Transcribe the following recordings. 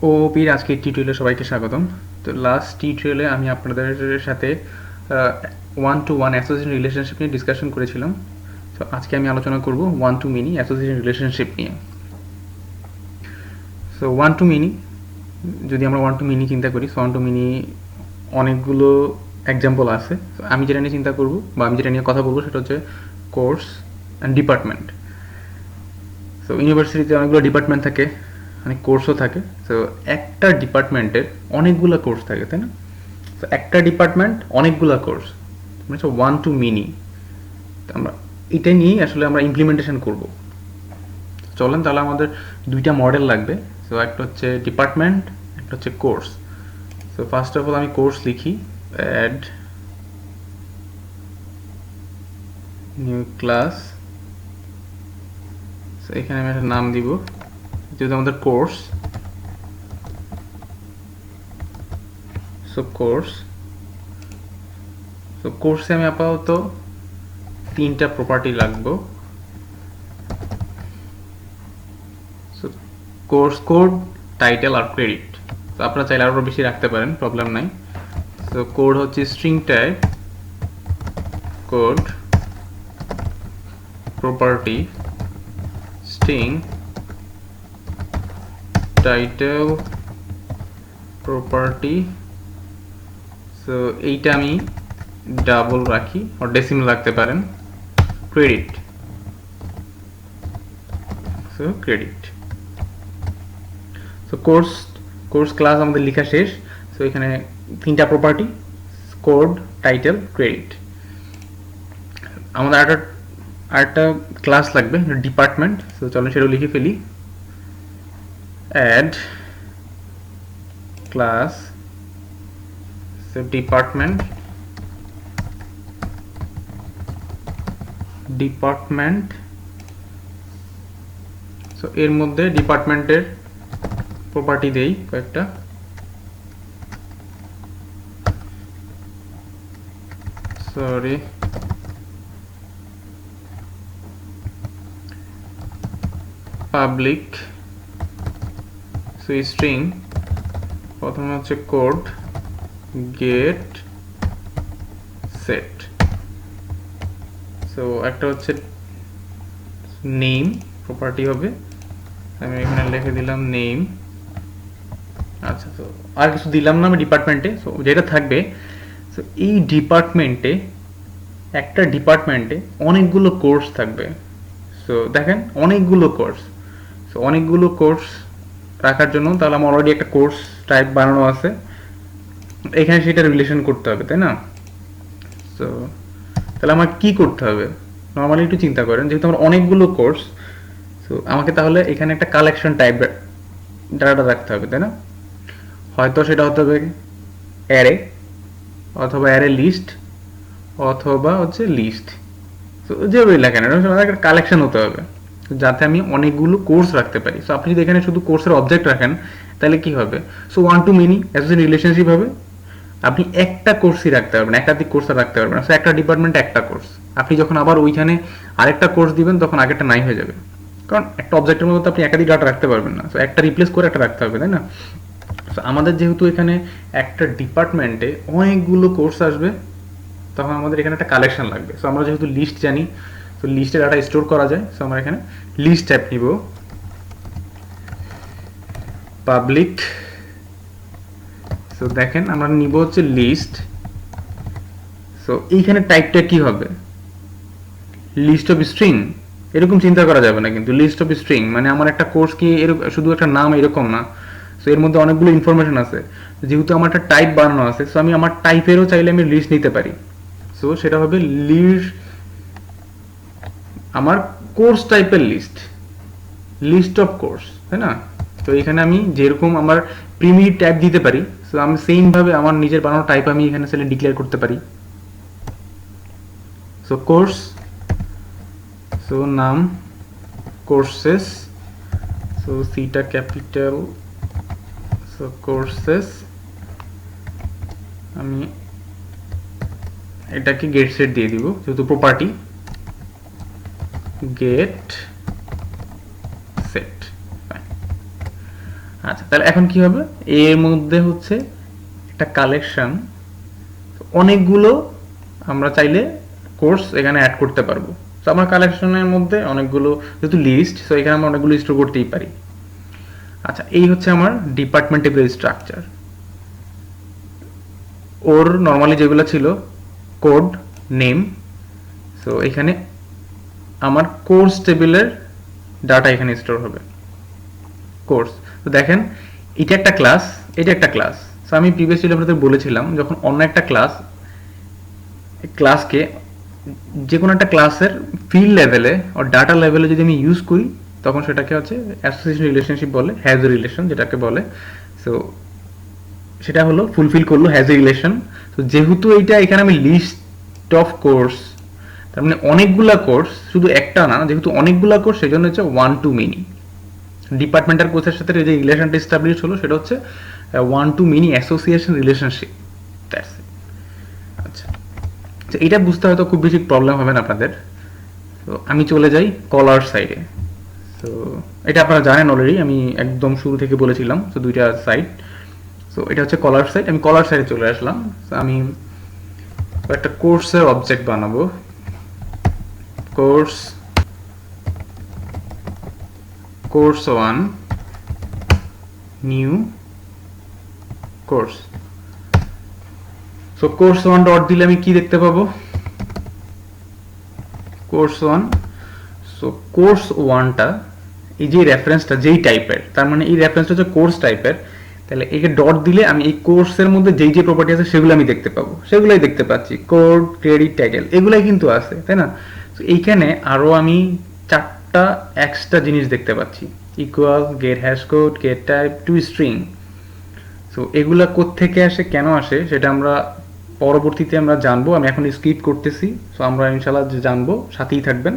ওপির আজকের টিউটোরিয়ালে সবাইকে স্বাগতম। তো লাস্ট টিউটোরিয়ালে আমি আপনাদের সাথে one to one association relationship নিয়ে ডিসকাশন করেছিলাম। তো আজকে আমি আলোচনা করব one to many association relationship নিয়ে। সো ওয়ান টু মেনি, যদি আমরা ওয়ান টু মেনি চিন্তা করি, সো ওয়ান টু মেনি অনেকগুলো এক্সাম্পল আছে। আমি যেটা নিয়ে চিন্তা করব বা আমি যেটা নিয়ে কথা বলবো সেটা হচ্ছে কোর্স অ্যান্ড ডিপার্টমেন্ট। সো ইউনিভার্সিটিতে অনেকগুলো ডিপার্টমেন্ট থাকে, অনেক কোর্সও থাকে। সো একটা ডিপার্টমেন্টের অনেকগুলো কোর্স থাকে, তাই না? তো একটা ডিপার্টমেন্ট অনেকগুলো কোর্স মানে হচ্ছে ওয়ান টু মেনি। আমরা এটা নিয়েই আসলে আমরা ইমপ্লিমেন্টেশন করব। চলেন তাহলে আমাদের দুইটা মডেল লাগবে। সো একটা হচ্ছে ডিপার্টমেন্ট, একটা হচ্ছে course. So first of all আমি কোর্স লিখি, অ্যাড নিউ ক্লাস। সো এখানে আমি একটা নাম দিব, যেহেতু আমাদের কোর্স। সো কোর্স, সো কোর্সে আমি আপাতত তিনটা প্রপার্টি রাখবো। সো কোর্স কোড, টাইটেল আর ক্রেডিট। তো আপনারা চাইলে আরও বেশি রাখতে পারেন, প্রবলেম নাই। সো কোড হচ্ছে string type, code property string title property. So এইটা আমি ডাবল রাখি, আর ডেসিমাল রাখতে পারেন। Credit, so credit. So course class আমাদের লেখা শেষ। সো এখানে তিনটা প্রপার্টি, কোড, টাইটেল, ক্রেডিট। আমাদের আরেকটা ক্লাস লাগবে, ডিপার্টমেন্ট। সো চলো সেটাও লিখে ফেলি, অ্যাড ক্লাস ডিপার্টমেন্ট। সো এর মধ্যে ডিপার্টমেন্টের প্রপার্টি দেই কয়েকটা। Sorry, public. সো স্ট্রিং প্রথমে হচ্ছে কোড গেট সেট। সো একটা হচ্ছে নেম প্রপার্টি হবে, আমি এখানে লিখে দিলাম নেম। আচ্ছা, তো আর কিছু দিলাম না আমি ডিপার্টমেন্টে। সো যেটা থাকবে, সো এই ডিপার্টমেন্টে, একটা ডিপার্টমেন্টে অনেকগুলো কোর্স থাকবে। সো দেখেন অনেকগুলো কোর্স। সো অনেকগুলো কোর্স রাখার জন্য তাহলে আমার অলরেডি একটা কোর্স টাইপ বানানো আছে, এখানে সেটা রিলেশন করতে হবে, তাই না? সো তাহলে আমার কি করতে হবে? নর্মালি একটু চিন্তা করেন, যেহেতু আমার অনেকগুলো কোর্স, সো আমাকে তাহলে এখানে একটা কালেকশন টাইপ ডাটা রাখতে হবে, তাই না? হয়তো সেটা হতে হবে অ্যারে, অথবা অ্যারে লিস্ট, অথবা হচ্ছে লিস্ট। তো যেভাবে লেখেন একটা কালেকশন হতে হবে, যাতে আমি অনেকগুলো কোর্স রাখতে পারি। সো আপনি যদি এখানে শুধু কোর্সের অবজেক্ট রাখেন তাহলে কি হবে? So one to many association relationship হবে। আপনি একটা কোর্সই রাখতে পারবেন, একাধিক কোর্স রাখতে পারবেন না। সো একটা ডিপার্টমেন্টে একটা কোর্স, আপনি যখন আবার ওইখানে আরেকটা কোর্স দিবেন তখন আগেরটা নাই হয়ে যাবে, কারণ একটা অবজেক্টের মধ্যে আপনি একাধিক ডাটা রাখতে পারবেন না। সো একটা রিপ্লেস করে একটা রাখতে হবে, তাই না? সো আমাদের যেহেতু এখানে একটা ডিপার্টমেন্টে অনেকগুলো কোর্স আসবে, তখন আমাদের এখানে একটা কালেকশন লাগবে। সো আমরা যেহেতু লিস্ট জানি, তো লিস্টে ডাটা স্টোর করা যায়। সো আমরা এখানে লিস্ট টাইপ নিব, পাবলিক। সো দেখেন আমরা নিব হচ্ছে লিস্ট। সো এইখানে টাইপটা কি হবে? লিস্ট অফ স্ট্রিং, এরকম চিন্তা করা যাবে না কিন্তু। লিস্ট অফ স্ট্রিং মানে আমার একটা কোর্স কি এরকম শুধু একটা নাম এরকম না। সো এর মধ্যে অনেকগুলো ইনফরমেশন আছে। যেহেতু আমার একটা টাইপ বানানো আছে, সো আমি আমার টাইপেরও চাইলে আমি লিস্ট নিতে পারি। সো সেটা হবে লিস্ট, আমার কোর্স টাইপের লিস্ট, লিস্ট অফ কোর্স, তাই না? তো এখানে আমি যেরকম আমার প্রিমিটিভ টাইপ দিতে পারি, সো আমি সেম ভাবে আমার নিজের বানানো টাইপ আমি এখানে সেটা ডিক্লেয়ার করতে পারি। সো কোর্স, সো নাম কোর্সেস, সো সিটা ক্যাপিটাল। সো কোর্সেস, আমি এটাকে গেট সেট দিয়ে দিব, যেহেতু প্রপার্টি গেট সেট। আচ্ছা, তাহলে এখন কি হবে, এর মধ্যে হচ্ছে একটা কালেকশন, অনেকগুলো আমরা চাইলে কোর্স এখানে অ্যাড করতে পারবো। তো আমার কালেকশনের মধ্যে অনেকগুলো, যেহেতু লিস্ট, তো এখানে আমরা অনেকগুলো স্টোর করতেই পারি। আচ্ছা, এই হচ্ছে আমার ডিপার্টমেন্ট টেবিলের স্ট্রাকচার। ওর নর্মালি যেগুলো ছিল কোড, নেম, সো এখানে আমার কোর্স টেবিলের ডাটা এখানে স্টোর হবে। কোর্স, তো দেখেন এটা একটা ক্লাস, এটা একটা ক্লাস। সো আমি প্রিভিয়াসলি আপনাদের বলেছিলাম, যখন অন্য একটা ক্লাসকে যে কোনো একটা ক্লাসের ফিল্ড লেভেলে ও ডাটা লেভেলে যদি আমি ইউজ করি, তখন সেটাকে হচ্ছে অ্যাসোসিয়েশন রিলেশনশিপ বলে, হ্যাজ এ রিলেশন যেটাকে বলে। সো সেটা হলো ফুলফিল করলো হ্যাজ এ রিলেশন। তো যেহেতু এইটা এখানে আমি লিস্ট অফ কোর্স, তার মানে অনেকগুলা কোর্স, শুধু একটা না, যেহেতু অনেকগুলা কোর্স, সেই জন্য হচ্ছে ওয়ান টু মেনি। ডিপার্টমেন্টাল কোর্সের সাথে যে রিলেশনটা এস্টাবলিশ হলো, সেটা হচ্ছে one to many association relationship. That's it. আচ্ছা, এটা বুঝতে হয়তো খুব বেশি প্রবলেম হবে না আপনাদের। তো আমি চলে যাই কলার সাইডে। তো এটা আপনারা জানেন অলরেডি, আমি একদম শুরু থেকে বলেছিলাম। তো দুইটা সাইড, সো এটা হচ্ছে কলার সাইড। আমি কলার সাইডে চলে আসলাম। আমি একটা কোর্সের অবজেক্ট বানাবো। Course 1 new course. So course 1 dot দিলে আমি কি দেখতে পাবো, কোর্স 1। সো কোর্স 1টা, এই যে রেফারেন্সটা যেই টাইপের, তার মানে এই রেফারেন্সটা হচ্ছে কোর্স টাইপের, তাহলে একে ডট দিলে আমি এই কোর্সের মধ্যে যেই যে প্রপার্টি আছে সেগুলো আমি দেখতে পাবো, সেগুলোই দেখতে পাচ্ছি। কোড, ক্রেডিট, টাইটেল, এগুলাই কিন্তু আছে, তাই না? তো এইখানে আরো আমি 4টা এক্সট্রা জিনিস দেখতে পাচ্ছি, equal, get hash code, get type, to string. So এগুলা কোত্থেকে আসে, কেন আসে, সেটা আমরা পরবর্তীতে আমরা জানবো। আমি এখন স্কিপ করতেছি, সো আমরা ইনশাল্লাহ জানবো, সাথেই থাকবেন।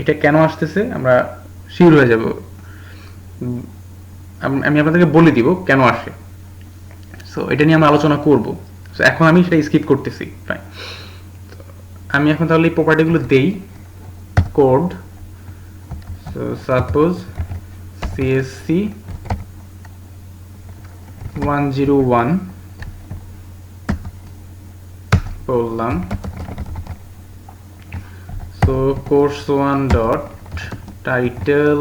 এটা কেন আসতেছে আমরা শিওর হয়ে যাব, আমি আপনাদেরকে বলে দিব কেন আসে। সো এটা নিয়ে আমরা আলোচনা করব। সো এখন আমি সেটা স্কিপ করতেছি। ফাইন, আমি এখন তাহলে এই প্রপার্টিগুলো দেই। কোড, সো সাপোজ সিএসসি 101 বললাম। So course 1 dot title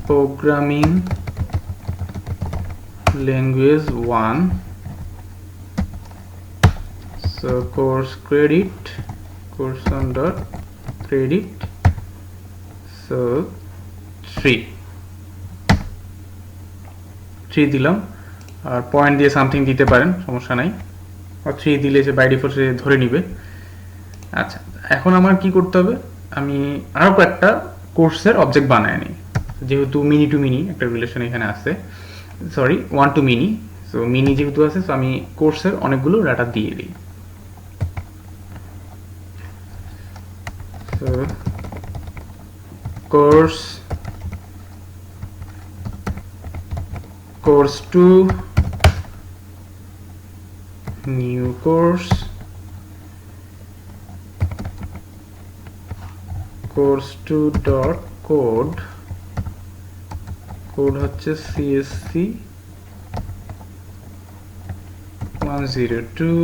programming language 1. So course 1 dot credit, so 3 দিলাম। আর পয়েন্ট দিয়ে সামথিং দিতে পারেন, সমস্যা নাই। আর 3 দিলে যে বাই ডিফল্ট সে ধরে নিবে। আচ্ছা, এখন আমার কি করতে হবে, আমি আরো কয়েকটা কোর্সের অবজেক্ট বানায় নিই। যেহেতু মিনি টু মিনি একটা রিলেশন এখানে আছে, sorry one to many. So many যেহেতু আছে, সো আমি কোর্সের অনেকগুলো ডাটা দিয়ে দিই। So course 2 new course, course 2 dot code, code হচ্ছে CSC 102,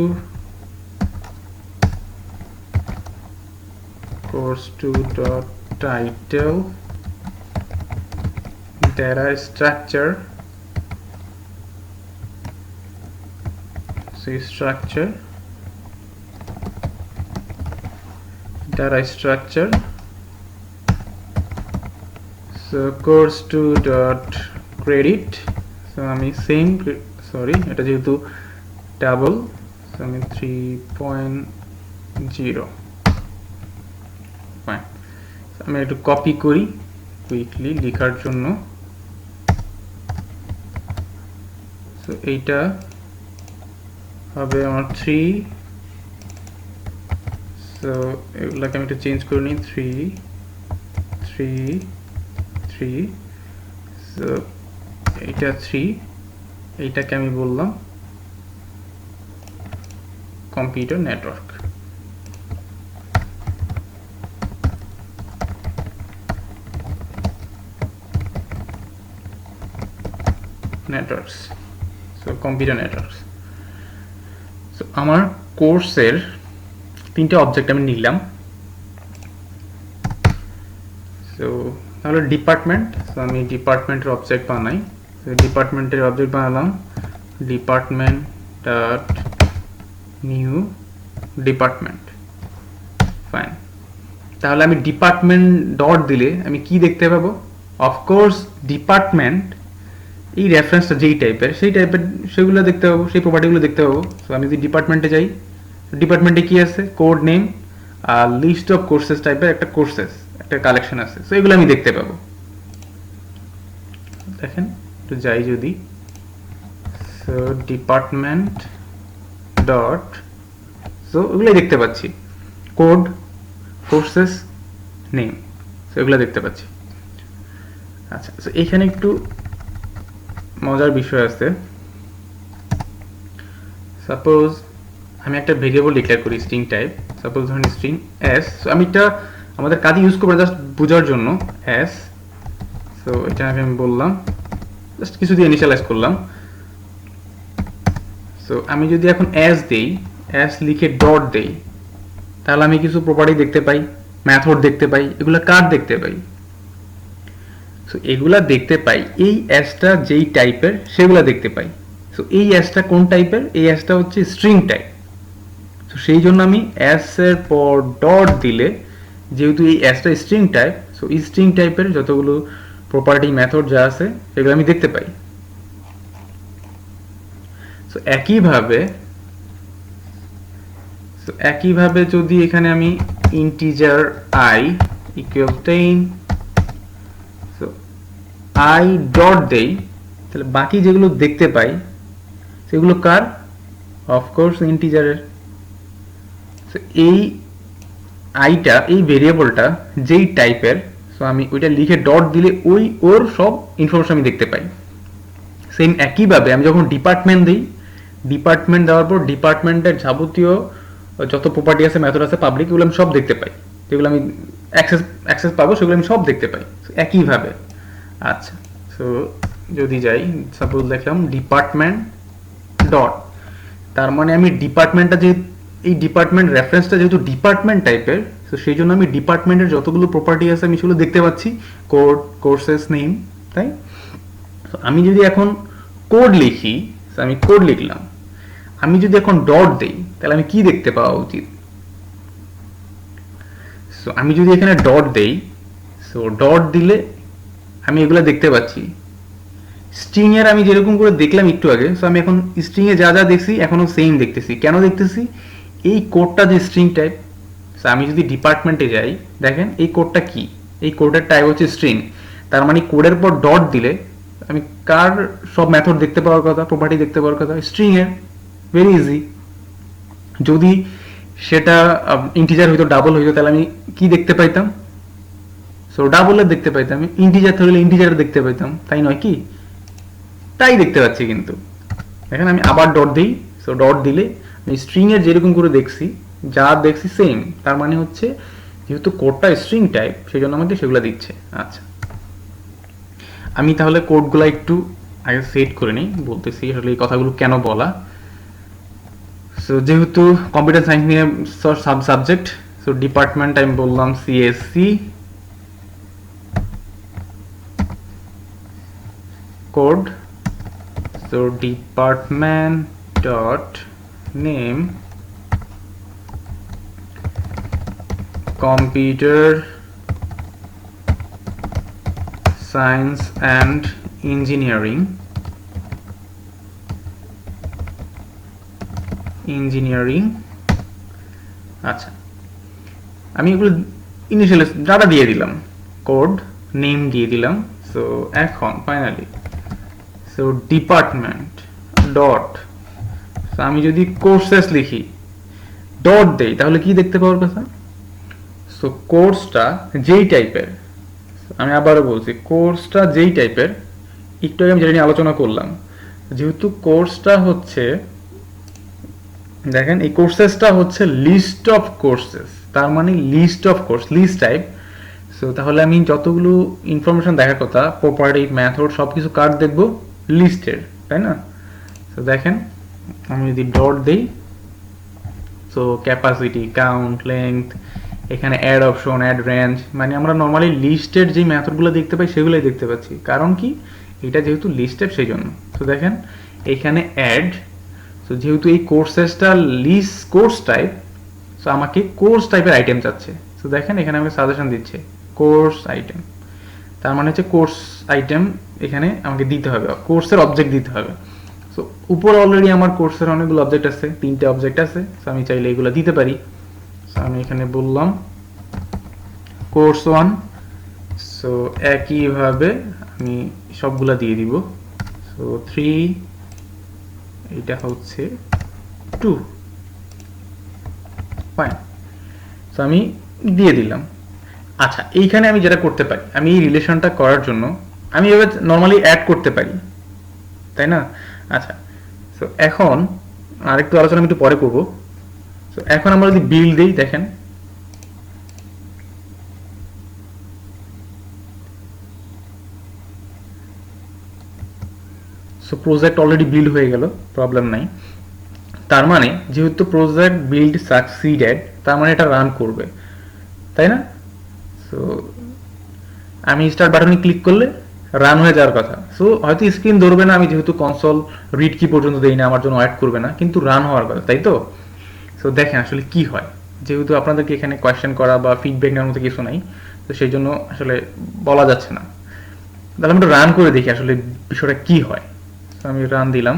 course 2 dot title data structure, so structure, data structure. So course 2 dot credit, so আমি same, sorry এটা যেহেতু ডাবল, so আমি 3.0। ফাইন, আমি একটু কপি করি কুইকলি লেখার জন্য। সো এইটা হবে আমার 3। সো এগুলাকে আমি একটু চেঞ্জ করে নিই, 3। সো এইটা 3, এইটাকে আমি বললাম computer network. Networks. So computer networks. So আমার কোর্সের 3টে অবজেক্ট আমি নিলাম। সো তাহলে ডিপার্টমেন্ট, সো আমি ডিপার্টমেন্টের অবজেক্ট বানাই। ডিপার্টমেন্টের অবজেক্ট বানালাম department dot new department. Fine. তাহলে আমি ডিপার্টমেন্ট ডট দিলে আমি কি দেখতে পাবো? অফকোর্স ডিপার্টমেন্ট এই রেফারেন্সটা যেই টাইপের সেই টাইপের সেগুলো দেখতে পাবো, সেই প্রপার্টিগুলো দেখতে পাবো। সো আমি যদি ডিপার্টমেন্টে যাই, ডিপার্টমেন্টে কি আছে? কোড নেম আর লিস্ট অফ কোর্সেস টাইপের একটা কোর্সেস একটা কালেকশন আছে। সো এগুলো আমি দেখতে পাবো। দেখেন একটু যাই যদি, সো ডিপার্টমেন্ট ডট, সো এগুলোই দেখতে পাচ্ছি, কোড, কোর্সেস, নেম, সো এগুলো দেখতে পাচ্ছি। আচ্ছা, সো এখানে একটু মজার বিষয় আছে। সাপোজ আমি একটা ভেরিয়েবল ডিক্লেয়ার করি স্ট্রিং টাইপ, সাপোজ ধরুন স্ট্রিং এস। সো আমি এটা আমাদের কাজে ইউজ করবো জাস্ট বোঝার জন্য এস। সো এটা আমি বললাম জাস্ট কিছু দিয়ে ইনিশিয়ালাইজ করলাম। সো আমি যদি এখন এস দেই, এস লিখে ডট দেই, তাহলে আমি কিছু প্রপার্টি দেখতে পাই, মেথড দেখতে পাই। এগুলা কার দেখতে পাই? সো এগুলা দেখতে পাই এই এসটা যেই টাইপের সেগুলা দেখতে পাই। সো এই এসটা কোন টাইপের? এই এসটা হচ্ছে স্ট্রিং টাইপ। সো সেই জন্য আমি এস এর পর ডট দিলে, যেহেতু এই এসটা স্ট্রিং টাইপ, সো এই স্ট্রিং টাইপের যতগুলো প্রপার্টি মেথড যা আছে সেগুলো আমি দেখতে পাই। সো একইভাবে যদি এখানে আমি integer I equal 10, so I dot দেই, তাহলে বাকি যেগুলো দেখতে পাই সেগুলো কার? অফকোর্স ইন্টিজারের। সো এই আইটা, এই ভেরিয়েবলটা যেই টাইপের, সো আমি ওইটা লিখে ডট দিলে ওর সব ইনফরমেশন আমি দেখতে পাই। সেম একইভাবে আমি যখন ডিপার্টমেন্ট দিই, ডিপার্টমেন্ট দেওয়ার পর ডিপার্টমেন্টের যাবতীয় যত প্রপার্টি আছে, মেথড আছে, পাবলিক, এগুলো আমি সব দেখতে পাই। যেগুলো আমি অ্যাক্সেস পাবো সেগুলো আমি সব দেখতে পাই একইভাবে। আচ্ছা, সো যদি যাই, সাপোজ দেখলাম ডিপার্টমেন্ট ডট, তার মানে আমি ডিপার্টমেন্টটা যে এই ডিপার্টমেন্ট রেফারেন্সটা যেহেতু ডিপার্টমেন্ট টাইপের, তো সেই জন্য আমি ডিপার্টমেন্টের যতগুলো প্রপার্টি আছে আমি সেগুলো দেখতে পাচ্ছি, কোড, কোর্সেস, নেম, তাই। আমি যদি এখন কোড লিখি, আমি কোড লিখলাম, আমি যদি এখন ডট দেই, তাহলে আমি কি দেখতে পাওয়া উচিত? সো আমি যদি এখানে ডট দেই, সো ডট দিলে আমি এগুলো দেখতে পাচ্ছি। স্ট্রিং এর আমি যেরকম করে দেখলাম একটু আগে, সো আমি এখন স্ট্রিং এ যা যা দেখছি এখনো সেম দেখতেছি। কেন দেখতেছি? এই কোডটা যে স্ট্রিং টাইপ। সো আমি যদি ডিপার্টমেন্টে যাই, দেখেন এই কোডটা কি? এই কোডের টাইপ হচ্ছে স্ট্রিং। তার মানে কোডের পর ডট দিলে আমি কার সব মেথড দেখতে পাওয়ার কথা, প্রপার্টি দেখতে পাওয়ার কথা? স্ট্রিং এর। Very easy. যদি সেটা ইন্টিজার হইতো, ডাবল হইতো, তাহলে আমি কি দেখতে পাইতাম? সো ডাবলের দেখতে পাইতাম। ইন্টিজার থাকলে ইন্টিজার দেখতে পাইতাম, তাই নয় কি? তাই দেখতে পাচ্ছি। কিন্তু এখানে আমি আবার ডট দিই, সো ডট দিলে আমি স্ট্রিং এর যেরকম করে দেখছি, যা দেখছি সেম। তার মানে হচ্ছে যেহেতু কোডটা স্ট্রিং টাইপ, সেই জন্য আমাকে সেগুলো দিচ্ছে। আচ্ছা, আমি তাহলে কোডগুলো একটু আগে সেট করে নিই, বলতেছি আসলে এই কথাগুলো কেন বলা। সো যেহেতু কম্পিউটার সায়েন্স নিয়ে সাবজেক্ট, সো ডিপার্টমেন্ট আমি বললাম CSC, code, so department dot name computer science and engineering, আচ্ছা, আমি এগুলো ইনিশিয়াল ডাটা দিয়ে দিলাম, কোড নেম দিয়ে দিলাম। সো এখন ফাইনালি, সো ডিপার্টমেন্ট ডট, আমি যদি কোর্সেস লিখি, ডট দেই, তাহলে কি দেখতে পাওয়ার কথা? সো কোর্সটা যেই টাইপের, আমি আবারও বলছি, কোর্সটা যেই টাইপের, একটু আগে আমি যেটা নিয়ে আলোচনা করলাম, যেহেতু কোর্সটা হচ্ছে, দেখেন এই কোর্সেসটা হচ্ছে লিস্ট অফ কোর্সেস, তার মানে list of course, list type. So তাহলে আমি যতগুলো ইনফরমেশন দেখার কথা, প্রপার্টি, মেথড, সবকিছু কার দেখবো? লিস্টের, তাই না? তো দেখেন আমি যদি ডট দিই, সো ক্যাপাসিটি, কাউন্ট, লেংথ, এখানে অ্যাড অপশন, অ্যাড রেঞ্জ, মানে আমরা নর্মালি লিস্টের যে মেথডগুলো দেখতে পাই সেগুলোই দেখতে পাচ্ছি। কারণ কি, এটা যেহেতু লিস্টের সেই জন্য। তো দেখেন এখানে অ্যাড, সো যেহেতু এই কোর্সেসটা লিস্ট কোর্স টাইপ, সো আমাকে কোর্স টাইপের আইটেম চাচ্ছে। সো দেখেন এখানে আমাকে সাজেশন দিচ্ছে কোর্স আইটেম, তার মানে হচ্ছে কোর্স আইটেম এখানে আমাকে দিতে হবে, কোর্সের অবজেক্ট দিতে হবে। সো উপরে অলরেডি আমার কোর্সের অনেকগুলো অবজেক্ট আছে, 3টে অবজেক্ট আছে, সো আমি চাইলে এগুলো দিতে পারি। সো আমি এখানে বললাম কোর্স 1, সো একইভাবে আমি সবগুলা দিয়ে দিব। সো 3, এটা হচ্ছে 2, ফাইন। সো আমি দিয়ে দিলাম। আচ্ছা, এইখানে আমি যেটা করতে পারি, আমি এই রিলেশনটা করার জন্য আমি এবার নর্মালি অ্যাড করতে পারি, তাই না? আচ্ছা, সো এখন আরেকটু আলোচনা আমি একটু পরে করবো। সো এখন আমরা যদি বিল্ড দিই, দেখেন সো প্রজেক্ট অলরেডি বিল্ড হয়ে গেল, প্রবলেম নাই। তার মানে যেহেতু প্রজেক্ট বিল্ড সাকসিডেড, তার মানে এটা রান করবে, তাই না? সো আমি স্টার্ট বাটনে ক্লিক করলে রান হয়ে যাওয়ার কথা। সো হয়তো স্ক্রিন ধরবে না, আমি যেহেতু কনসোল রিড কি পর্যন্ত দেই না, আমার জন্য ওয়েট করবে না, কিন্তু রান হওয়ার কথা, তাই তো? সো দেখেন আসলে কি হয়, যেহেতু আপনাদেরকে এখানে কোয়েশ্চেন করা বা ফিডব্যাক নেওয়ার মতো কিছু নাই, তো সেই জন্য আসলে বলা যাচ্ছে না। তাহলে আমরা রান করে দেখি আসলে বিষয়টা কি হয়। আমি রান দিলাম।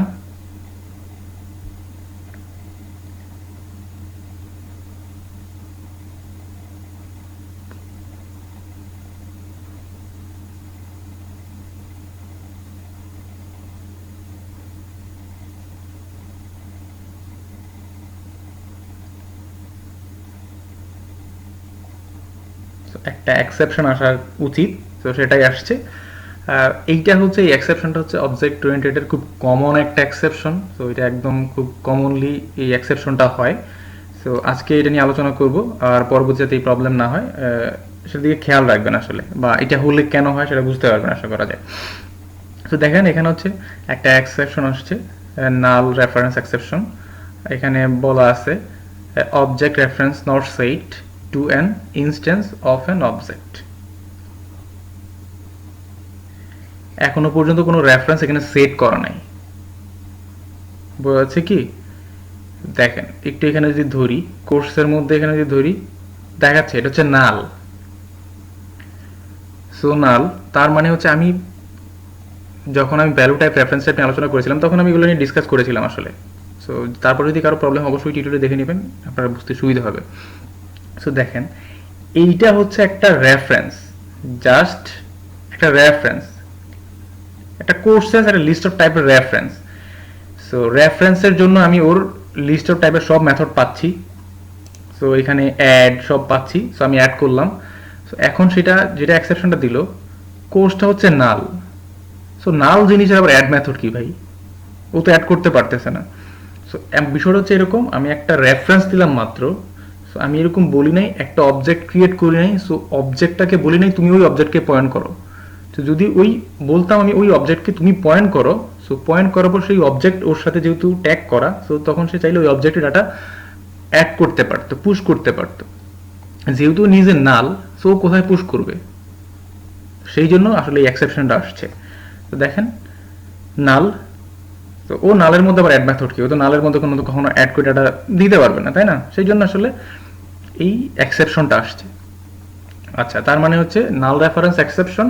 একটা এক্সেপশন আসা উচিত, তো সেটাই আসছে। এইটা হচ্ছে, এই এক্সেপশনটা হচ্ছে অবজেক্ট ওরিয়েন্টেডের খুব কমন একটা এক্সেপশন। তো এটা একদম খুব কমনলি এই এক্সেপশনটা হয়। সো আজকে এটা নিয়ে আলোচনা করব, আর পরবর্তীতে এই প্রবলেম না হয় সেদিকে খেয়াল রাখবেন আসলে, বা এটা হলে কেন হয় সেটা বুঝতে পারবেন আশা করা যায়। তো দেখেন এখানে হচ্ছে একটা এক্সেপশন আসছে, নাল রেফারেন্স এক্সেপশন। এখানে বলা আছে object reference not set to an instance of an object. এখনো পর্যন্ত কোনো রেফারেন্স এখানে সেট করা নাই, বোঝা যাচ্ছে কি? দেখেন একটু এখানে যদি ধরি, কোর্সের মধ্যে এখানে যদি ধরি, দেখাচ্ছে এটা হচ্ছে নাল। সো নাল, তার মানে হচ্ছে আমি যখন আমি ভ্যালু টাইপ রেফারেন্স টাইপ নিয়ে আলোচনা করেছিলাম, তখন আমি এগুলো নিয়ে ডিসকাস করেছিলাম আসলে। সো তারপর যদি কারো প্রবলেম, অবশ্যই টিউটোরিয়াল দেখে নেবেন, আপনারা বুঝতে সুবিধা হবে। সো দেখেন এইটা হচ্ছে একটা রেফারেন্স, জাস্ট একটা রেফারেন্স, একটা কোর্সেস একটা লিস্ট অফ টাইপের রেফারেন্স। সো রেফারেন্সের জন্য আমি ওর লিস্ট অফ টাইপের সব মেথড পাচ্ছি। সো এখানে অ্যাড সব পাচ্ছি, সো আমি অ্যাড করলাম। সো এখন সেটা যেটা এক্সেপশনটা দিল, কোর্সটা হচ্ছে নাল। সো নাল জিনিসের আবার অ্যাড মেথড কি ভাই? ও তো অ্যাড করতে পারতেছে না। সো বিষয়টা হচ্ছে এরকম, আমি একটা রেফারেন্স দিলাম মাত্র। সো আমি এরকম বলি নাই একটা অবজেক্ট ক্রিয়েট করি নাই, সো অবজেক্টটাকে বলি নাই তুমি ওই অবজেক্টকে পয়েন্ট করো। তো যদি ওই বলতাম আমি ওই অবজেক্টকে তুমি পয়েন্ট করো, সো পয়েন্ট করার পর সেই অবজেক্ট ওর সাথে যেহেতু ট্যাগ করা, সো তখন সে চাইলে ওই অবজেক্টের ডাটা অ্যাড করতে পারতো, পুশ করতে পারতো। যেহেতু নিজে নাল, সো কোথায় পুশ করবে? সেই জন্য আসলে এই এক্সেপশনটা আসছে। তো দেখেন নাল, তো ও নালের মধ্যে আবার অ্যাড মেথড কি? ও তো নালের মধ্যে কোনো কখনো অ্যাড করে ডাটা দিতে পারবে না, তাই না? সেই জন্য আসলে এই এক্সেপশনটা আসছে। আচ্ছা, তার মানে হচ্ছে নাল রেফারেন্স এক্সেপশন।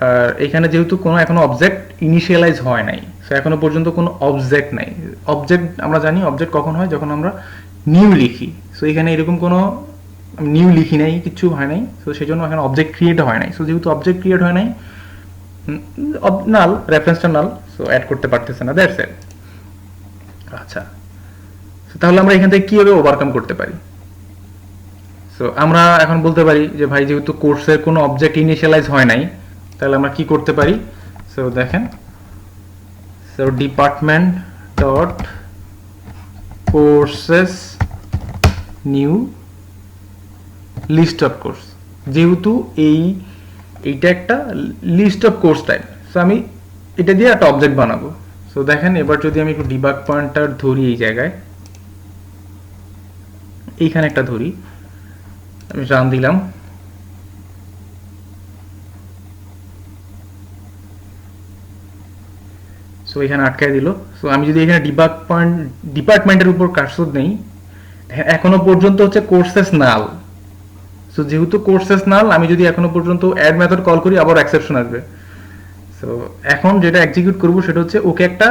আর এখানে যেহেতু কোনো এখনো অবজেক্ট ইনিশিয়ালাইজ হয় নাই, সো এখনো পর্যন্ত কোনো অবজেক্ট নাই। অবজেক্ট আমরা জানি অবজেক্ট কখন হয়, যখন আমরা নিউ লিখি। সো এখানে এরকম কোনো নিউ লিখি নাই, কিছু হয় নাই, সো সেই জন্য এখানে অবজেক্ট ক্রিয়েট হয় নাই। সো যেহেতু অবজেক্ট ক্রিয়েট হয় নাই, নাল রেফারেন্সটা নাল, সো অ্যাড করতে পারতেছে না, দ্যাটস ইট। আচ্ছা, তাহলে আমরা এখান থেকে কিভাবে ওভারকাম করতে পারি? সো আমরা এখন বলতে পারি যে ভাই যেহেতু কোর্সের কোনো অবজেক্ট ইনিশিয়ালাইজ হয় নাই, তাহলে আমরা কি করতে পারি? সো দেখেন, so department dot courses new list of course. যেহেতু এইটা একটা list of course type, so আমি এটা দিয়ে একটা অবজেক্ট বানাবো। সো দেখেন এবার যদি আমি একটু ডিবাগ পয়েন্টার ধরি এই জায়গায়, এইখানে একটা ধরি, আমি রান দিলাম, সো এখানে আটকায় দিল। সো আমি যদি এখানে ডিবাগ পয়েন্ট ডিপার্টমেন্টের উপর কার্সর নেই, এখনো পর্যন্ত হচ্ছে কোর্সেস নাল। সো যেহেতু কোর্সেস নাল, আমি যদি এখনো পর্যন্ত অ্যাড মেথড কল করি আবার এক্সেপশন আসবে। সো এখন যেটা এক্সিকিউট করব সেটা হচ্ছে ওকে একটা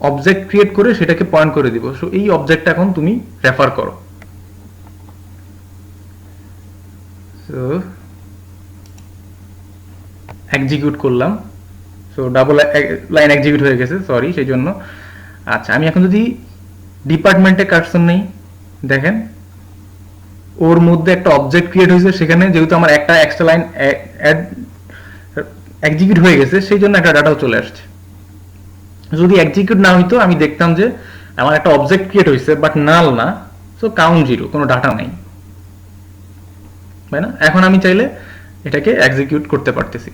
অবজেক্ট ক্রিয়েট করে সেটাকে পয়েন্ট করে দিব। সো এই অবজেক্টটা এখন তুমি রেফার করো। সো এক্সিকিউট করলাম, সো ডাবল লাইন এক্সিকিউট হয়ে গেছে, সরি সেই জন্য। আচ্ছা আমি এখন যদি ডিপার্টমেন্টে কার্সন নেই, দেখেন ওর মধ্যে একটা অবজেক্ট ক্রিয়েট হয়েছে, সেখানে যেহেতু আমার একটা এক্সট্রা লাইন অ্যাড এক্সিকিউট হয়ে গেছে সেই জন্য একটা ডাটাও চলে আসছে। যদি এক্সিকিউট না হইতো আমি দেখতাম যে আমার একটা অবজেক্ট ক্রিয়েট হয়েছে বাট নাল না, সো কাউন্ট জিরো, কোনো ডাটা নাই, তাই না? এখন আমি চাইলে এটাকে এক্সিকিউট করতে পারতেছি।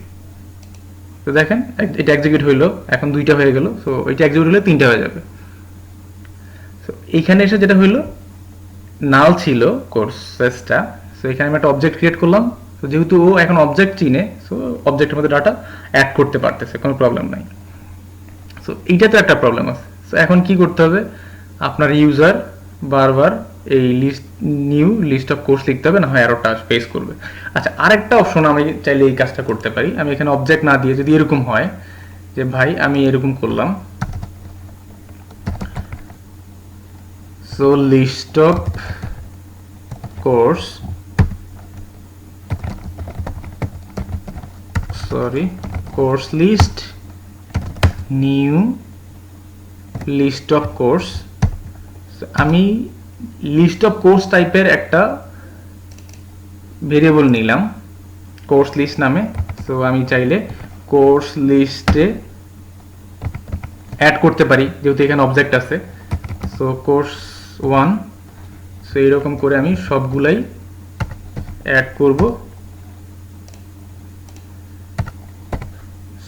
তো দেখেন এটা এক্সিকিউট হইলো, এখন 2টা হয়ে গেল। সো এটা এক্সিকিউট হলে 3টা হয়ে যাবে। সো এইখানে এসে যেটা হইলো, নাল ছিল কোর্সেসটা, সো এখানে আমি একটা অবজেক্ট ক্রিয়েট করলাম। তো যেহেতু ও এখন অবজেক্ট চিনে, সো অবজেক্টের মধ্যে ডাটা অ্যাড করতে পারতেছে, কোনো প্রবলেম নাই। সো এইটা তো একটা প্রবলেম আছে। সো এখন কি করতে হবে, আপনার ইউজার বারবার এই নিউ লিস্ট অফ কোর্স লিখতে হবে, না হয় এররটা ফেস করবে। আচ্ছা আরেকটা অপশন আমি চাইলে এই কাজটা করতে পারি। আমি এখানে অবজেক্ট না দিয়ে যদি এরকম হয় যে ভাই আমি এরকম করলাম, so list of course, sorry course list new list of course. আমি লিস্ট অফ কোর্স টাইপের একটা ভেরিয়েবল নিলাম কোর্স লিস্ট নামে। সো আমি চাইলে কোর্স লিস্টে অ্যাড করতে পারি যেহেতু এখানে অবজেক্ট আছে। সো কোর্স 1, সো এইরকম করে আমি সবগুলাই অ্যাড করব।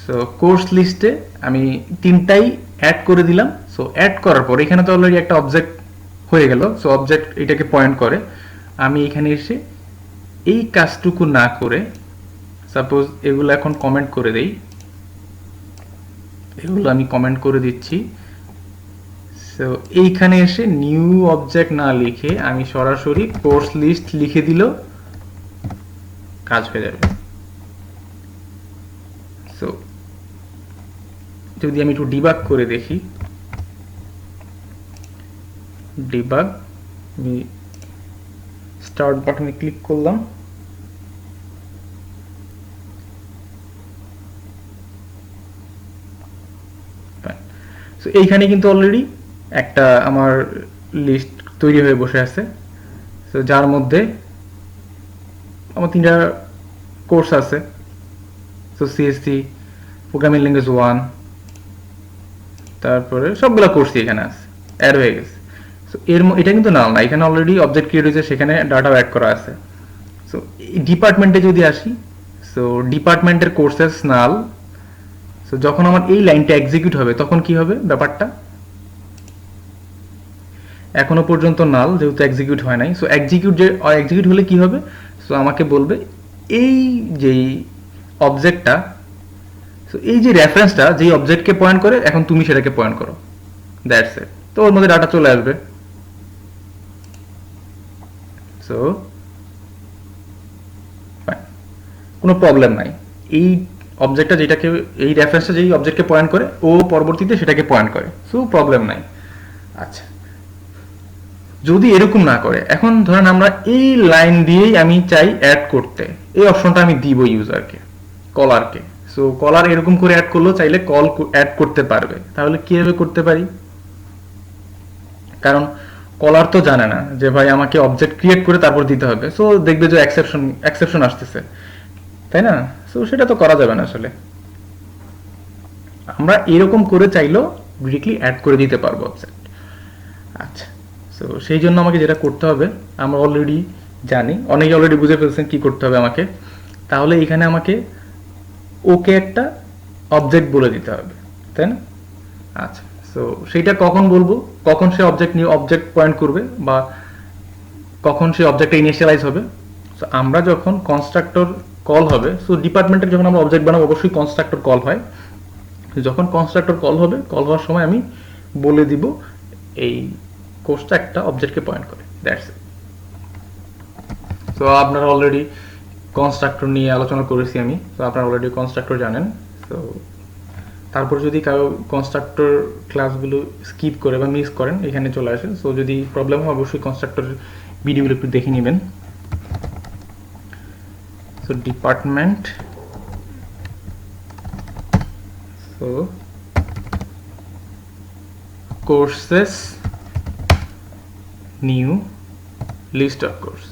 সো কোর্স লিস্টে আমি 3টাই অ্যাড করে দিলাম। সো অ্যাড করার পর এখানে তো অলরেডি একটা অবজেক্ট হয়ে গেল, সো অবজেক্ট এটাকে পয়েন্ট করে। আমি এখানে এসে এই কাজটুকু না করে, সাপোজ এগুলো এখন কমেন্ট করে দেই, এগুলো আমি কমেন্ট করে দিচ্ছি। সো এইখানে এসে নিউ অবজেক্ট না লিখে আমি সরাসরি কোর্স লিস্ট লিখে দিলেও কাজ হয়ে যাবে। সো যদি আমি একটু ডিবাগ করে দেখি, ডিবাগ, আমি স্টার্ট বাটনে ক্লিক করলাম, সো এইখানে কিন্তু অলরেডি একটা আমার লিস্ট তৈরি হয়ে বসে আছে। সো যার মধ্যে আমার 3টা কোর্স আছে। সো সিএসসি, প্রোগ্রামিং ল্যাঙ্গুয়েজ 1, তারপরে সবগুলো কোর্সই এখানে আছে, অ্যাড হয়ে গেছে। সো এটা কিন্তু নাল না, এখানে অলরেডি অবজেক্ট ক্রিয়েট হয়েছে, সেখানে ডাটাও অ্যাড করা আছে। সো ডিপার্টমেন্টে যদি আসি, সো ডিপার্টমেন্টের কোর্সেস নাল। সো যখন আমার এই লাইনটা এক্সিকিউট হবে তখন কি হবে ব্যাপারটা, এখনো পর্যন্ত নাল যেহেতু এক্সিকিউট হয় নাই। সো এক্সিকিউট হলে কি হবে, সো আমাকে বলবে এই যে অবজেক্টটা, সো এই যে রেফারেন্সটা যেই অবজেক্টকে পয়েন্ট করে এখন তুমি সেটাকে পয়েন্ট করো, দ্যাটস ইট। তো ওর মধ্যে ডাটা চলে আসবে। সো কোনো প্রবলেম নাই, এই অবজেক্টটা যেটাকে, এই রেফারেন্সটা যেই অবজেক্টকে পয়েন্ট করে ও পরবর্তীতে সেটাকে পয়েন্ট করে, সো প্রবলেম নাই। আচ্ছা যদি এরকম না করে, এখন ধরেন আমরা এই লাইন দিয়েই আমি চাই অ্যাড করতে, এই অপশনটা আমি দিব ইউজারকে, কলারকে। সো কলার এরকম করে অ্যাড করলেও চাইলে কল অ্যাড করতে পারবে। তাহলে কিভাবে করতে পারি, কারণ কলার তো জানে না যে ভাই আমাকে অবজেক্ট ক্রিয়েট করে তারপর দিতে হবে। সো দেখবে যে এক্সেপশন আসতেছে, তাই না? সো সেটা তো করা যাবে না আসলে। আমরা এরকম করে চাইলেও ডিরেক্টলি অ্যাড করে দিতে পারবো অবজেক্ট। আচ্ছা সো সেই জন্য আমাকে যেটা করতে হবে, আমরা অলরেডি জানি, অনেকে অলরেডি বুঝে ফেলছেন কি করতে হবে আমাকে। তাহলে এখানে আমাকে ওকে একটা অবজেক্ট বলে দিতে হবে, তাই না? আচ্ছা, সো সেইটা কখন বলবো, কখন সে অবজেক্ট পয়েন্ট করবে বা কখন সেই অবজেক্টটা ইনিশিয়ালাইজ হবে। সো আমরা যখন কনস্ট্রাক্টর কল হবে, সো ডিপার্টমেন্টের যখন আমরা অবজেক্ট বানাবো অবশ্যই কনস্ট্রাক্টর কল হয়। যখন কনস্ট্রাক্টর কল হবে, কল হওয়ার সময় আমি বলে দিব এই কোর্সটা একটা অবজেক্টকে পয়েন্ট করে, দ্যাটস ইট। সো আপনারা অলরেডি কনস্ট্রাক্টর নিয়ে আলোচনা করেছি আমি, তো আপনারা অলরেডি কনস্ট্রাক্টর জানেন। তো তারপর যদি কারো কনস্ট্রাক্টর ক্লাসগুলো স্কিপ করে বা মিস করেন, এখানে চলে আসেন। সো যদি প্রবলেম হয় অবশ্যই কনস্ট্রাক্টরের ভিডিওগুলো একটু দেখে নেবেন। So department, so courses, new list of course.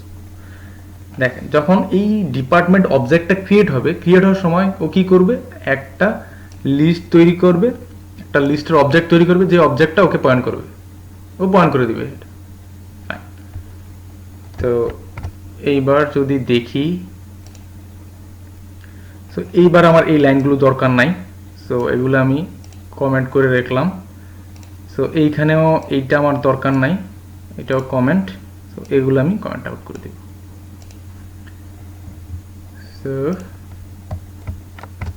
দেখেন যখন এই ডিপার্টমেন্ট অবজেক্টটা ক্রিয়েট হবে, ক্রিয়েট হওয়ার সময় ও কি করবে, একটা লিস্ট তৈরি করবে, একটা লিস্টের অবজেক্ট তৈরি করবে, যে অবজেক্টটা ওকে পয়েন্ট করবে, ও পয়েন্ট করে দিবে। তো এইবার যদি দেখি, সো এইবার আমার এই লাইনগুলো দরকার নাই, সো এগুলো আমি কমেন্ট করে রাখলাম। সো এইখানেও এইটা আমার দরকার নাই, এটাও কমেন্ট, সো এগুলো আমি কমেন্ট আউট করে দেব। সো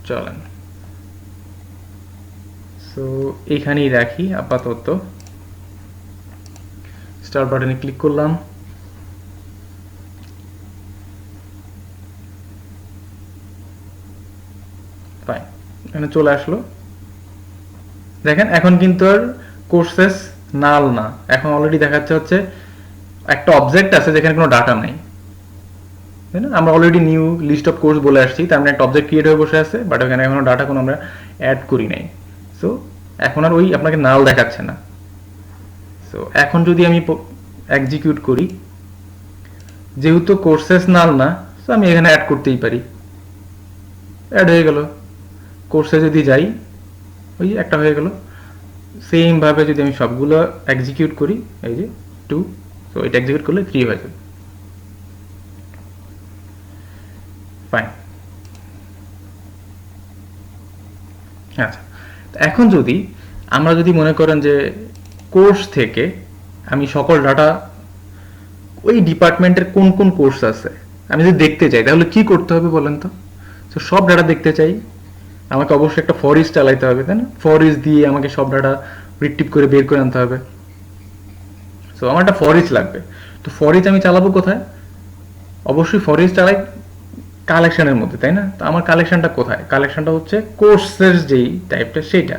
চলেন, সো এইখানেই রাখি আপাতত। স্টার্ট বাটনে ক্লিক করলাম, ফাইন, এখানে চলে আসলো। দেখেন এখন কিন্তু আর কোর্সেস নাল না, এখন অলরেডি দেখাচ্ছে হচ্ছে একটা অবজেক্ট আছে যেখানে কোনো ডাটা নাই, তাই না? আমরা already new list of course বলে আসছি, তার মানে একটা অবজেক্ট ক্রিয়েট হয়ে বসে আছে, বাট ওখানে এখনো ডাটা কোনো আমরা অ্যাড করি নাই। সো এখন আর ওই আপনাকে নাল দেখাচ্ছে না। সো এখন যদি আমি এক্সিকিউট করি, যেহেতু কোর্সেস নাল না, সো আমি এখানে অ্যাড করতেই পারি, অ্যাড হয়ে গেল। কোর্সে যদি যাই, ওই একটা হয়ে গেল। সেম ভাবে যদি আমি সবগুলো এক্সিকিউট করি, এই যে 2, তো এটা এক্সিকিউট করলে 3 হয়ে যাবে। ফাইন। আচ্ছা, এখন যদি আমরা যদি মনে করেন যে কোর্স থেকে আমি সকল ডাটা, ওই ডিপার্টমেন্টের কোন কোন কোর্স আছে আমি যদি দেখতে চাই, তাহলে কি করতে হবে বলেন তো? তো সব ডাটা দেখতে চাই, আমাকে অবশ্যই একটা ফর ইচ চালাইতে হবে, তাই না? ফর ইচ দিয়ে আমাকে সব ডাটা রিট্রিভ করে বের করে আনতে হবে। সো আমার একটা ফর ইচ লাগবে। তো ফর ইচ আমি চালাবো কোথায়? অবশ্যই ফর ইচ চালাই কালেকশনের মধ্যে, তাই না? তো আমার কালেকশনটা কোথায়? কালেকশনটা হচ্ছে কোর্সের যেই টাইপটা সেটা,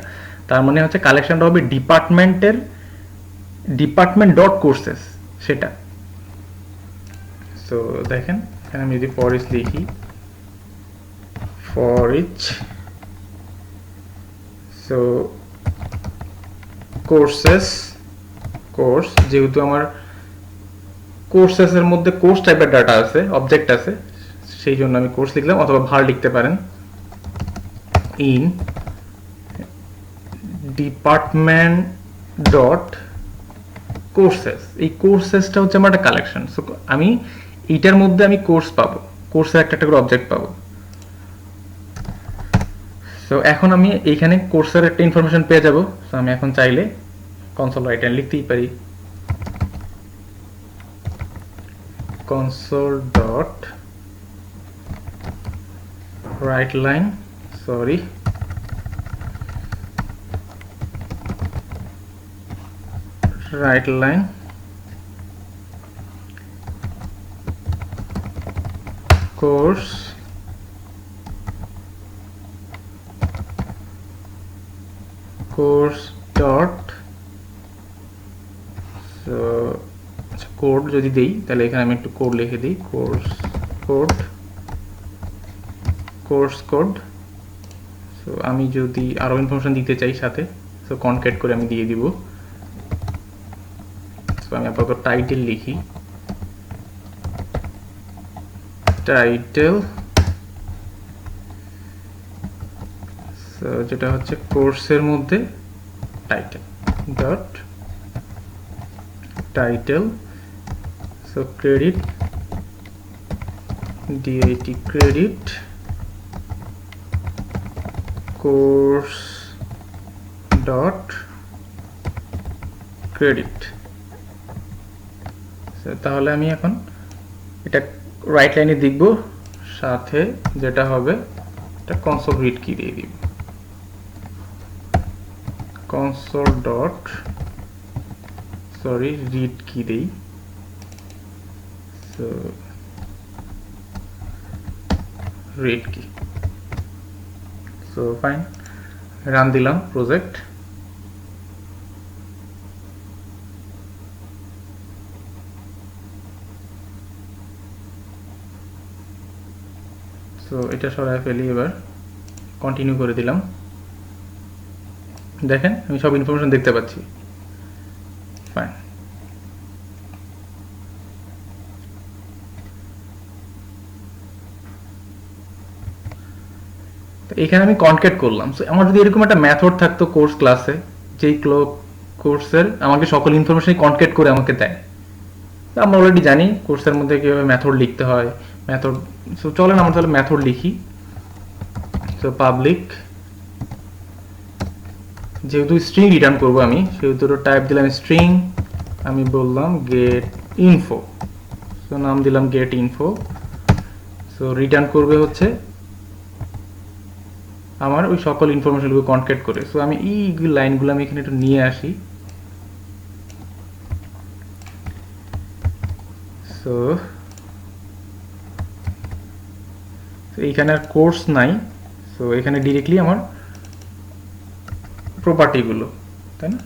তার মানে হচ্ছে কালেকশনটা হবে ডিপার্টমেন্টের, ডিপার্টমেন্ট ডট কোর্সেস সেটা। সো দেখেন এখানে আমি যদি ফর ইচ লিখি, for each, so courses, course, যেহেতু আমার কোর্সেসের মধ্যে কোর্স টাইপের ডাটা আছে, অবজেক্ট আছে, সেই জন্য আমি কোর্স লিখলাম, অথবা ভার লিখতে পারেন। ইন ডিপার্টমেন্ট ডট কোর্সেস, এই কোর্সেসটা হচ্ছে আমার একটা কালেকশন। সো আমি এইটার মধ্যে আমি কোর্স পাবো, কোর্সের একটা একটা করে অবজেক্ট পাবো। সো এখন আমি এইখানে কোর্সের একটা ইনফরমেশন পেয়ে যাব। সো আমি এখন চাইলে কনসোল রাইট লাইন লিখতেই পারি, console dot write line, sorry, write line course dot, so code যদি দেই তাহলে এখানে আমি একটু কোড লিখে দিই, কোর্স কোড। সো আমি যদি আরো ইনফরমেশন দিতে চাই সাথে, সো কনক্যাট করে আমি দিয়ে দিব। সো আমি আপাতত টাইটেল লিখি, টাইটেল, সো যেটা হচ্ছে কোর্সের মধ্যে title dot title, so credit dat credit course dot credit. তাহলে আমি এখন এটা রাইট লাইনে দেখব, সাথে যেটা হবে এটা কনসোল রিড কি দিয়ে দিব, কনসোল ডট রিড কি দেই। সো রিড কি, সো ফাইন, রান দিলাম প্রজেক্ট। সো এটা সরাই ফেলি, এবার কন্টিনিউ করে দিলাম। দেখেন আমি সব ইনফরমেশন দেখতে পাচ্ছি। ফাইন, তো এখানে আমি কনক্যাট করলাম। সো আমার যদি এরকম একটা মেথড থাকতো কোর্স ক্লাসে, যেই কোর্সের আমাকে সকল ইনফরমেশন কনক্যাট করে আমাকে দেয়, আমরা অলরেডি জানি কোর্সের মধ্যে কীভাবে মেথড লিখতে হয়। মেথড, সো চলেন আমরা তাহলে মেথড লিখি। সো পাবলিক, যেহেতু স্ট্রিং রিটার্ন করবো আমি, সেহেতু টাইপ দিলাম স্ট্রিং, আমি বললাম গেট ইনফো, সো নাম দিলাম গেট ইনফো। সো রিটার্ন করবে হচ্ছে আমার ওই সকল ইনফরমেশনগুলো কনক্যাট করে। সো আমি এই লাইনগুলো আমি এখানে একটু নিয়ে আসি। সো এইখানে আর কোর্স নাই, সো এখানে ডিরেক্টলি আমার প্রপার্টিগুলো, তাই না?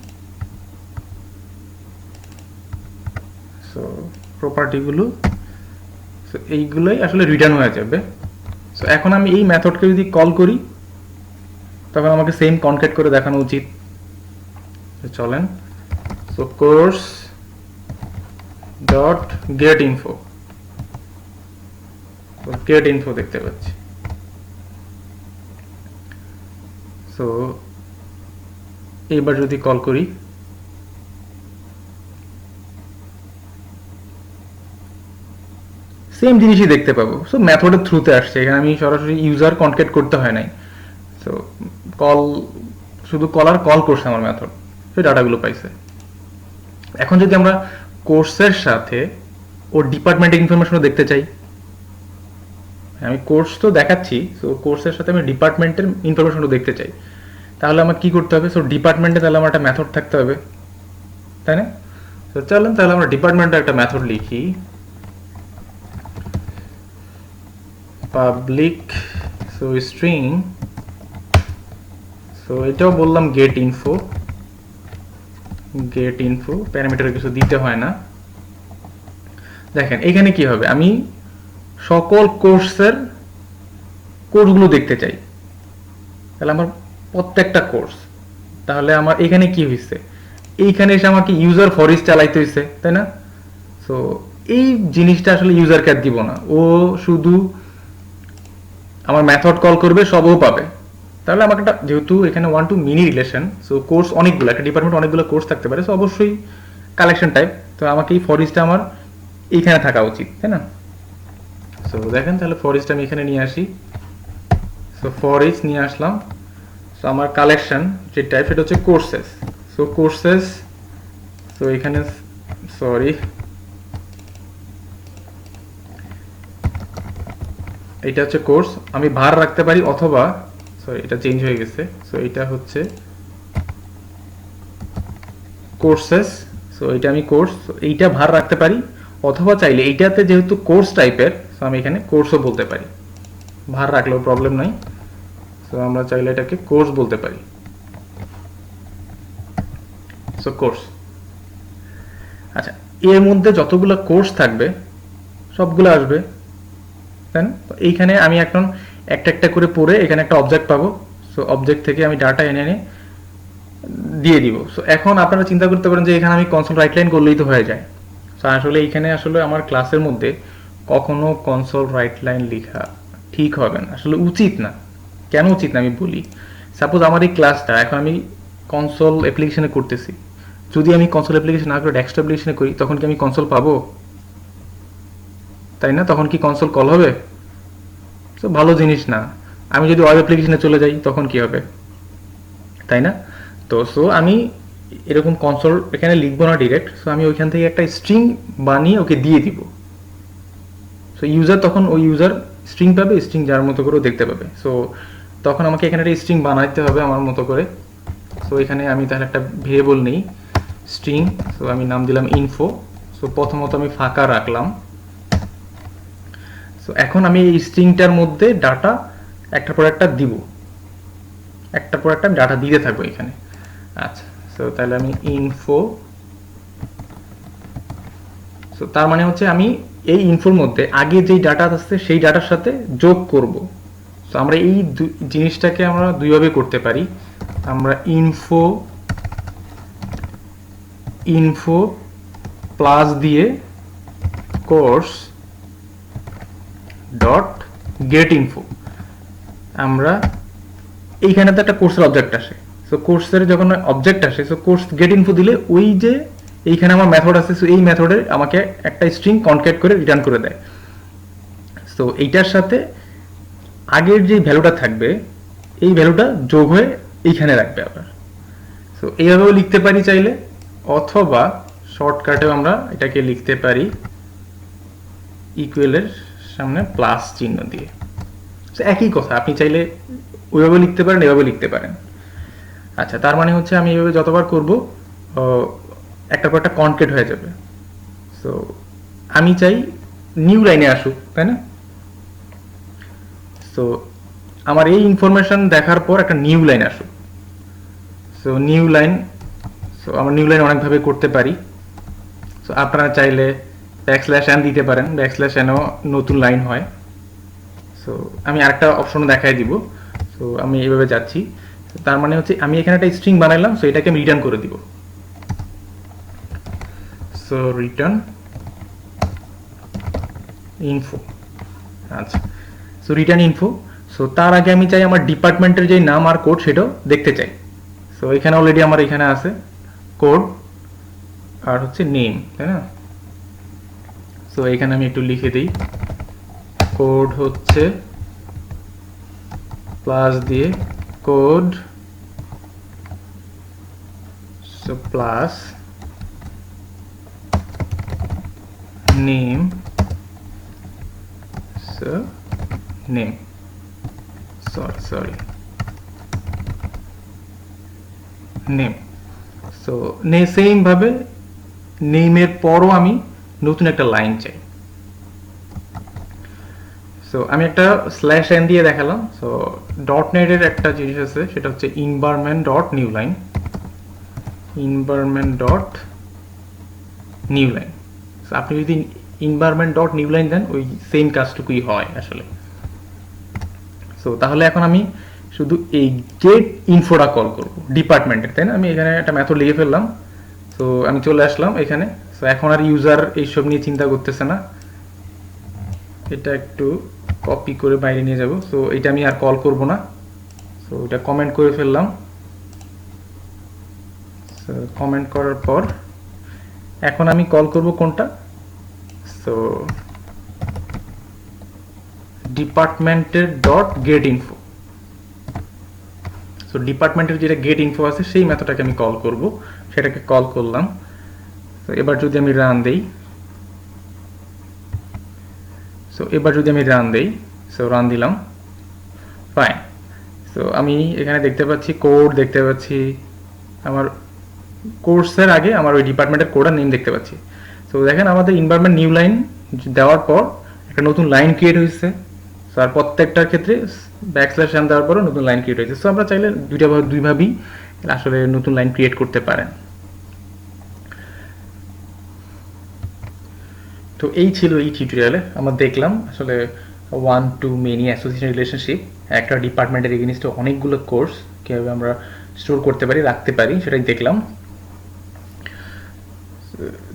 সো প্রপার্টিগুলো, সো এইগুলোই আসলে রিটার্ন হয়ে যাবে। সো এখন আমি এই মেথডকে যদি কল করি, তখন আমাকে সেম কনক্যাট করে দেখানো উচিত। চলেন, so course dot get info, get info দেখতে পাচ্ছি। সো এইবার যদি কল করি, সেম জিনিসই দেখতে পাবো। সো মেথডের থ্রুতে আসছে, এখানে আমি সরাসরি ইউজার কনক্যাট করতে হয় নাই। সো কল, শুধু কলার কল করছে আমার মেথড, সেই ডাটাগুলো পাইছে। এখন যদি আমরা কোর্সের সাথে ও ডিপার্টমেন্টের ইনফরমেশনও দেখতে চাই, আমি কোর্স তো দেখাচ্ছি, সো কোর্সের সাথে আমি ডিপার্টমেন্টের ইনফরমেশনও দেখতে চাই, তাহলে আমার কি করতে হবে? সো ডিপার্টমেন্টে তাহলে আমার একটা মেথড থাকতে হবে, তাই না? তো চলেন তাহলে আমরা ডিপার্টমেন্টে একটা মেথড লিখি, পাবলিক, সো স্ট্রিং, সো এটাও বললাম গেট ইনফো, প্যারামিটারে কিছু দিতে হয় না। দেখেন এখানে কি হবে, আমি সকল কোর্সগুলো দেখতে চাই, তাহলে আমার প্রত্যেকটা কোর্স, তাহলে আমার এখানে কি হয়েছে, এইখানে এসে আমাকে ইউজার ফরিস চালাইতে হয়েছে, তাই না? সো এই জিনিসটা আসলে ইউজারকে আর দিব না, ও শুধু আমার মেথড কল করবে, সবও পাবে। তাহলে আমাকে একটা, যেহেতু এখানে 1 to many relation, so course অনেকগুলো, একটা ডিপার্টমেন্ট অনেকগুলো কোর্স থাকতে পারে, সো অবশ্যই কালেকশন টাইপ, তো আমাকে এই ফরিস্টটা আমার এইখানে থাকা উচিত, তাই না? সো দেখেন তাহলে ফরিস্ট আমি এখানে নিয়ে আসি। সো ফরিস্ট নিয়ে আসলাম। সো আমার কালেকশন যে টাইপ, সেটা হচ্ছে কোর্সেস। সো কোর্সেস, সো এখানে সরি, এটা হচ্ছে কোর্স, আমি ভার রাখতে পারি, অথবা সরি এটা চেঞ্জ হয়ে গেছে, সো এটা হচ্ছে কোর্সেস। সো এটা আমি কোর্স, এইটা ভার রাখতে পারি, অথবা চাইলে এইটাতে যেহেতু কোর্স টাইপের, সো আমি এখানে কোর্সও বলতে পারি, ভার রাখলেও প্রবলেম নাই। সো আমরা চাইলে এটাকে কোর্স বলতে পারি। সো কোর্স, আচ্ছা, এর মধ্যে যতগুলো কোর্স থাকবে সবগুলো আসবে, তাই না? তো এইখানে আমি এখন একটা একটা করে পড়ে এখানে একটা অবজেক্ট পাবো। সো অবজেক্ট থেকে আমি ডাটা এনে এনে দিয়ে দিব। সো এখন আপনারা চিন্তা করতে পারেন যে এখানে আমি কনসোল রাইট লাইন করলেই তো হয়ে যায়। সো আসলে এইখানে আসলে আমার ক্লাসের মধ্যে কখনো কনসোল রাইট লাইন লেখা ঠিক হবে না, আসলে উচিত না। কেন উচিত না আমি বলি। সাপোজ আমার এই ক্লাসটা এখন আমি কনসোল অ্যাপ্লিকেশনে করতেছি, যদি আমি কনসোল অ্যাপ্লিকেশন না করে ডেস্কটপ অ্যাপ্লিকেশনে করি, তখন কি আমি কনসোল পাবো? তাই না? তখন কি কনসোল কল হবে? তো ভালো জিনিস না। আমি যদি ওয়েব অ্যাপ্লিকেশনে চলে যাই, তখন কি হবে, তাই না? তো সো আমি এরকম কনসোল এখানে লিখবো না ডিরেক্ট, সো আমি ওইখান থেকে একটা স্ট্রিং বানিয়ে ওকে দিয়ে দিব। সো ইউজার তখন ওই ইউজার স্ট্রিং পাবে, স্ট্রিং যার মতো করে দেখতে পাবে। সো তখন আমাকে এখানে একটা স্ট্রিং বানাইতে হবে আমার মতো করে। সো এখানে আমি তাহলে একটা ভেরিয়েবল নেই স্ট্রিং, সো আমি নাম দিলাম ইনফো। সো প্রথমত আমি ফাঁকা রাখলাম। সো এখন আমি এই স্ট্রিংটার মধ্যে ডাটা একটার পর একটা দিব, একটার পর একটা ডাটা দিতে থাকবো এখানে। আচ্ছা, সো তাহলে আমি ইনফো, সো তার মানে হচ্ছে আমি এই ইনফোর মধ্যে আগে যেই ডাটা আসছে সেই ডাটার সাথে যোগ করব। সো আমরা এই জিনিসটাকে আমরা দুইভাবে করতে পারি। আমরা ইনফো প্লাস দিয়ে কোর্স ডট গেট ইনফো, আমরা এইখানে তো একটা কোর্সের অবজেক্ট আসে। সো কোর্সের যখন অবজেক্ট আসে, সো কোর্স গেট ইনফো দিলে ওই যে এইখানে আমার মেথড আছে, সো এই মেথডে আমাকে একটা স্ট্রিং কনক্যাট করে রিটার্ন করে দেয়। সো এইটার সাথে আগের যে ভ্যালুটা থাকবে এই ভ্যালুটা যোগ হয়ে এইখানে রাখবে আবার। সো এইভাবেও লিখতে পারি চাইলে, অথবা শর্টকাটেও আমরা এটাকে লিখতে পারি ইকুয়ালের সামনে প্লাস চিহ্ন দিয়ে। একই কথা, আপনি চাইলে ওইভাবে লিখতে পারেন, এভাবে লিখতে পারেন। আচ্ছা, তার মানে হচ্ছে আমি এইভাবে যতবার করব একটা পর একটা কনক্যাট হয়ে যাবে। সো আমি চাই নিউ লাইনে আসুক, তাই না? সো আমার এই ইনফরমেশন দেখার পর একটা নিউ লাইন আসুক। সো নিউ লাইন, সো আমরা নিউ লাইন অনেকভাবে করতে পারি। সো আপনারা চাইলে ব্যাকস্ল্যাশ n দিতে পারেন, ব্যাকস্ল্যাশ nও নতুন লাইন হয়। সো আমি আরেকটা অপশনও দেখাই দিব। সো আমি এইভাবে যাচ্ছি, তার মানে হচ্ছে আমি এখানে একটা স্ট্রিং বানাইলাম, সো এটাকে আমি রিটার্ন করে দিব। So return info. আচ্ছা, সো রিটার্ন ইনফো। সো তার আগে আমি চাই আমার ডিপার্টমেন্টের যে নাম আর কোড সেটাও দেখতে চাই। সো এখানে অলরেডি আমার এখানে আছে কোড আর হচ্ছে নেম, তাই না? সো এখানে আমি একটু লিখে দিই, কোড হচ্ছে প্লাস দিয়ে code, so plus name, so name, sorry name. So same ভাবে নেমের পরও আমি নতুন একটা লাইন চাই। সো আমি একটা স্ল্যাশ n দিয়ে দেখালাম। সো ডট নেটের একটা জিনিস আছে, সেটা হচ্ছে environment dot new line, environment dot new line. So আপনি যদি ইনভারমেন্ট ডট নিউ লাইন দেন ওই সেম কাজটুকুই হয় আসলে। সো তাহলে এখন আমি শুধু এই গেট ইনফোটা কল করবো ডিপার্টমেন্টের, তাই না? আমি এখানে একটা মেথড লিখে ফেললাম। সো আমি চলে আসলাম এখানে। সো এখন আর ইউজার এইসব নিয়ে চিন্তা করতেছে না। এটা একটু কপি করে বাইরে নিয়ে যাব। সো এটা আমি আর কল করব না। সো এটা কমেন্ট করে ফেললাম। সো কমেন্ট করার পর এখন আমি কল করব কোনটা? সো ডিপার্টমেন্টের ডট গেট ইনফো। সো ডিপার্টমেন্টের যেটা গেট ইনফো আছে সেই মেথডটাকে আমি কল করব, সেটাকে কল করলাম। তো এবার যদি আমি রান দেই, সো সো রান দিলাম, ফাইন। সো আমি এখানে দেখতে পাচ্ছি কোড, দেখতে পাচ্ছি আমার কোর্সের আগে আমার ওই ডিপার্টমেন্টের কোড আর নেম দেখতে পাচ্ছি। সো দেখেন আমাদের ইনভারমেন্ট নিউ লাইন দেওয়ার পর একটা নতুন লাইন ক্রিয়েট হয়েছে। সো আর প্রত্যেকটার ক্ষেত্রে ব্যাকস্ল্যাশ n দেওয়ার পরও নতুন লাইন ক্রিয়েট হয়েছে। সো আমরা চাইলে দুইভাবেই আসলে নতুন লাইন ক্রিয়েট করতে পারেন। তো এই ছিল এই টিউটোরিয়ালে আমরা দেখলাম আসলে one to many association relationship, একটা ডিপার্টমেন্টের এগেইনস্টে অনেকগুলো কোর্স কীভাবে আমরা স্টোর করতে পারি, রাখতে পারি, সেটাই দেখলাম।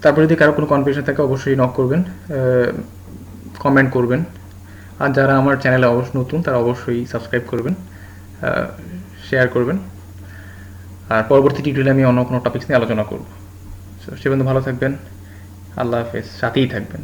তারপর যদি কারো কোনো কনফিউশন থাকে অবশ্যই নক করবেন, কমেন্ট করবেন। আর যারা আমার চ্যানেলে নতুন তারা অবশ্যই সাবস্ক্রাইব করবেন, শেয়ার করবেন। আর পরবর্তী টিউটোরিয়ালে আমি অন্য কোনো টপিকস নিয়ে আলোচনা করব। সে পর্যন্ত ভালো থাকবেন, আল্লাহ হাফেজ, সাথেই থাকবেন।